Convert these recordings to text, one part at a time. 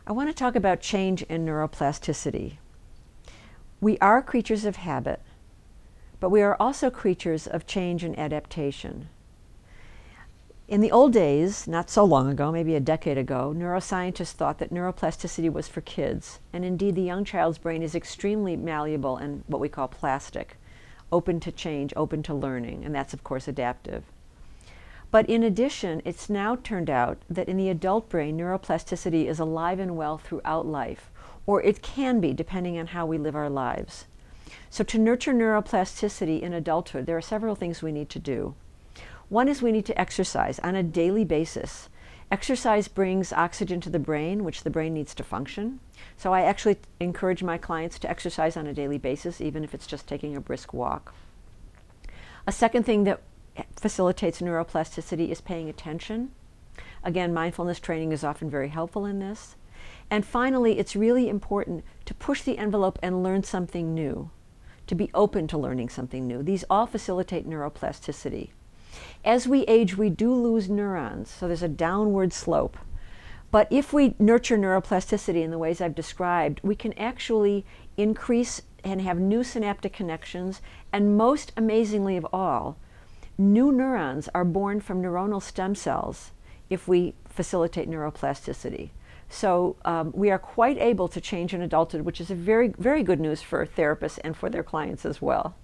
I want to talk about change and neuroplasticity. We are creatures of habit, but we are also creatures of change and adaptation. In the old days, not so long ago, maybe a decade ago, neuroscientists thought that neuroplasticity was for kids. And indeed, the young child's brain is extremely malleable and what we call plastic, open to change, open to learning, and that's, of course, adaptive. But in addition, it's now turned out that in the adult brain, neuroplasticity is alive and well throughout life, or it can be, depending on how we live our lives. So to nurture neuroplasticity in adulthood, there are several things we need to do. One is we need to exercise on a daily basis. Exercise brings oxygen to the brain, which the brain needs to function. So I actually encourage my clients to exercise on a daily basis, even if it's just taking a brisk walk. A second thing that facilitates neuroplasticity is paying attention. Again, mindfulness training is often very helpful in this. And finally, it's really important to push the envelope and learn something new, to be open to learning something new. These all facilitate neuroplasticity. As we age, we do lose neurons, so there's a downward slope. But if we nurture neuroplasticity in the ways I've described, we can actually increase and have new synaptic connections, and most amazingly of all, new neurons are born from neuronal stem cells if we facilitate neuroplasticity. So we are quite able to change in adulthood, which is a very, very good news for therapists and for their clients as well.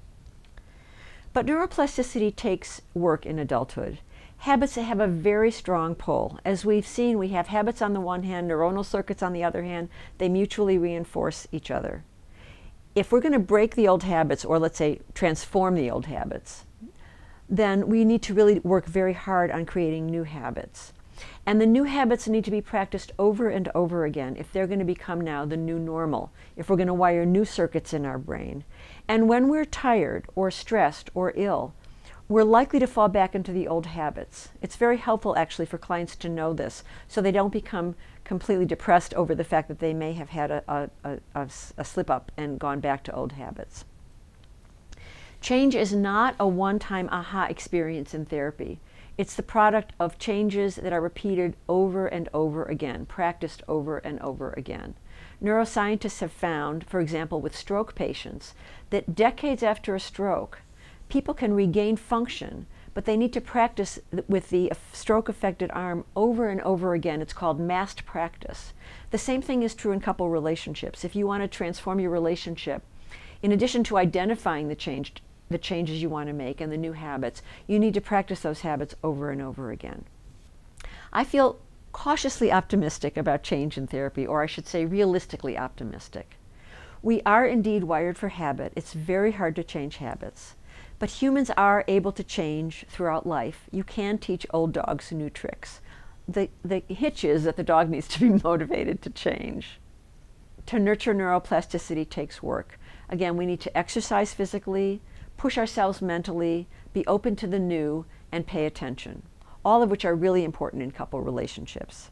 But neuroplasticity takes work in adulthood. Habits have a very strong pull. As we've seen, we have habits on the one hand, neuronal circuits on the other hand. They mutually reinforce each other. If we're going to break the old habits, or let's say transform the old habits, then we need to really work very hard on creating new habits. And the new habits need to be practiced over and over again if they're going to become now the new normal, if we're going to wire new circuits in our brain. And when we're tired or stressed or ill, we're likely to fall back into the old habits. It's very helpful actually for clients to know this so they don't become completely depressed over the fact that they may have had a slip up and gone back to old habits. Change is not a one-time aha experience in therapy. It's the product of changes that are repeated over and over again, practiced over and over again. Neuroscientists have found, for example, with stroke patients, that decades after a stroke, people can regain function, but they need to practice with the stroke-affected arm over and over again. It's called massed practice. The same thing is true in couple relationships. If you want to transform your relationship, in addition to identifying the changes you want to make and the new habits, you need to practice those habits over and over again. I feel cautiously optimistic about change in therapy, or I should say realistically optimistic. We are indeed wired for habit. It's very hard to change habits. But humans are able to change throughout life. You can teach old dogs new tricks. The hitch is that the dog needs to be motivated to change. To nurture neuroplasticity takes work. Again, we need to exercise physically, push ourselves mentally, be open to the new, and pay attention, all of which are really important in couple relationships.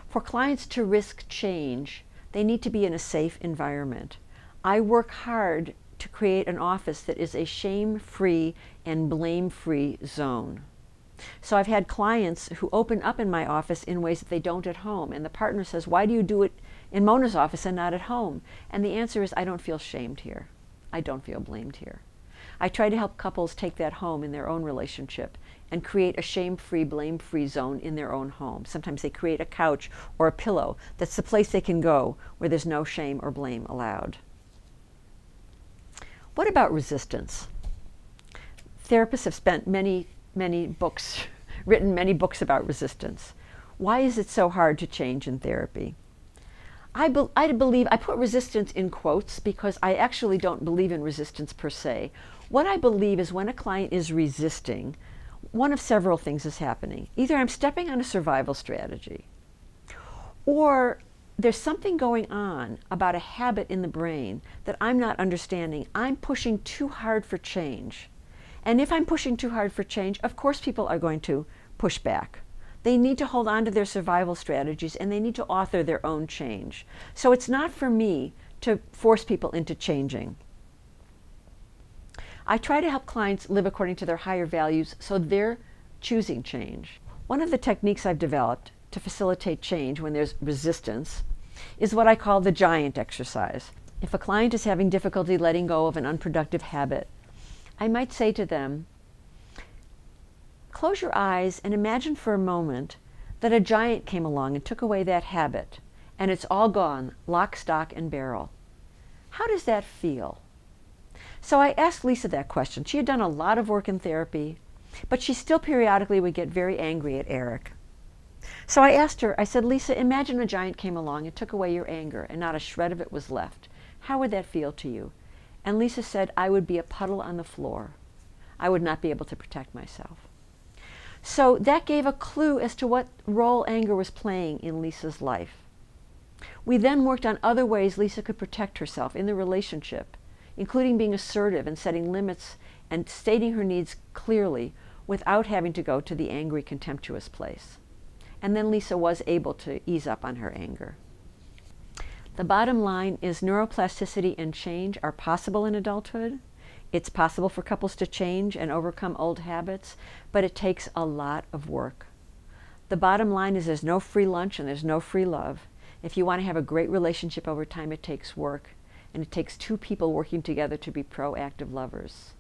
For clients to risk change, they need to be in a safe environment. I work hard to create an office that is a shame-free and blame-free zone. So I've had clients who open up in my office in ways that they don't at home, and the partner says, "Why do you do it in Mona's office and not at home?" And the answer is, I don't feel shamed here. I don't feel blamed here. I try to help couples take that home in their own relationship and create a shame-free, blame-free zone in their own home. Sometimes they create a couch or a pillow that's the place they can go where there's no shame or blame allowed. What about resistance? Therapists have spent many books, written many books about resistance. Why is it so hard to change in therapy? I believe, I put resistance in quotes because I actually don't believe in resistance per se. What I believe is when a client is resisting, one of several things is happening. Either I'm stepping on a survival strategy, or there's something going on about a habit in the brain that I'm not understanding. I'm pushing too hard for change. And if I'm pushing too hard for change, of course people are going to push back. They need to hold on to their survival strategies, and they need to author their own change. So it's not for me to force people into changing. I try to help clients live according to their higher values so they're choosing change. One of the techniques I've developed to facilitate change when there's resistance is what I call the giant exercise. If a client is having difficulty letting go of an unproductive habit, I might say to them, close your eyes and imagine for a moment that a giant came along and took away that habit, and it's all gone, lock, stock, and barrel. How does that feel? So I asked Lisa that question. She had done a lot of work in therapy, but she still periodically would get very angry at Eric. So I asked her, I said, Lisa, imagine a giant came along and took away your anger and not a shred of it was left. How would that feel to you? And Lisa said, I would be a puddle on the floor. I would not be able to protect myself. So that gave a clue as to what role anger was playing in Lisa's life. We then worked on other ways Lisa could protect herself in the relationship, including being assertive and setting limits and stating her needs clearly without having to go to the angry, contemptuous place. And then Lisa was able to ease up on her anger. The bottom line is neuroplasticity and change are possible in adulthood. It's possible for couples to change and overcome old habits, but it takes a lot of work. The bottom line is there's no free lunch and there's no free love. If you want to have a great relationship over time, it takes work, and it takes two people working together to be proactive lovers.